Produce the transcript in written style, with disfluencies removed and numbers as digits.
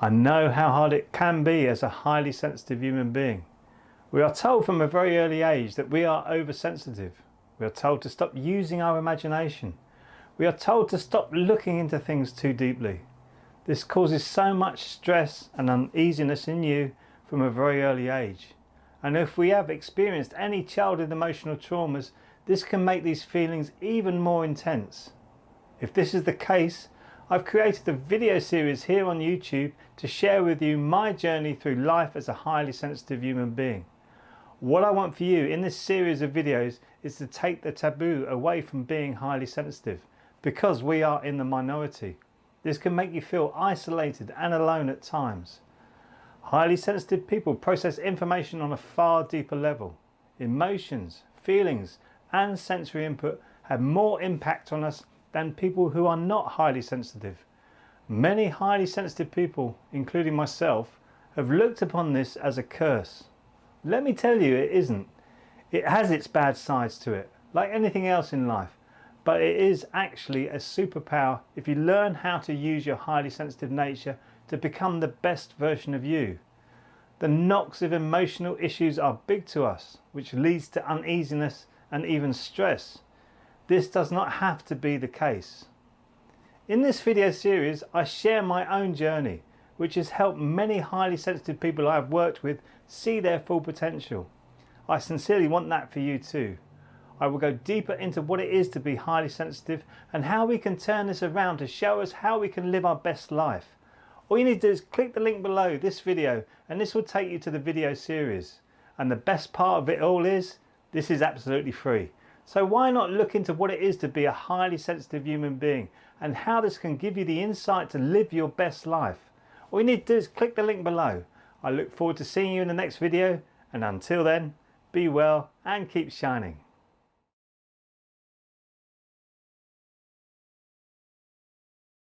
I know how hard it can be as a highly sensitive human being. We are told from a very early age that we are oversensitive. We are told to stop using our imagination. We are told to stop looking into things too deeply. This causes so much stress and uneasiness in you from a very early age. And if we have experienced any childhood emotional traumas, this can make these feelings even more intense. If this is the case, I've created a video series here on YouTube to share with you my journey through life as a highly sensitive human being. What I want for you in this series of videos is to take the taboo away from being highly sensitive, because we are in the minority. This can make you feel isolated and alone at times. Highly sensitive people process information on a far deeper level. Emotions, feelings and sensory input have more impact on us than people who are not highly sensitive. Many highly sensitive people, including myself, have looked upon this as a curse. Let me tell you, it isn't. It has its bad sides to it, like anything else in life, but it is actually a superpower if you learn how to use your highly sensitive nature to become the best version of you. The knocks of emotional issues are big to us, which leads to uneasiness and even stress. This does not have to be the case. In this video series, I share my own journey, which has helped many highly sensitive people I have worked with see their full potential. I sincerely want that for you too. I will go deeper into what it is to be highly sensitive and how we can turn this around to show us how we can live our best life. All you need to do is click the link below this video and this will take you to the video series. And the best part of it all is, this is absolutely free. So why not look into what it is to be a highly sensitive human being and how this can give you the insight to live your best life. All you need to do is click the link below. I look forward to seeing you in the next video, and until then, be well and keep shining.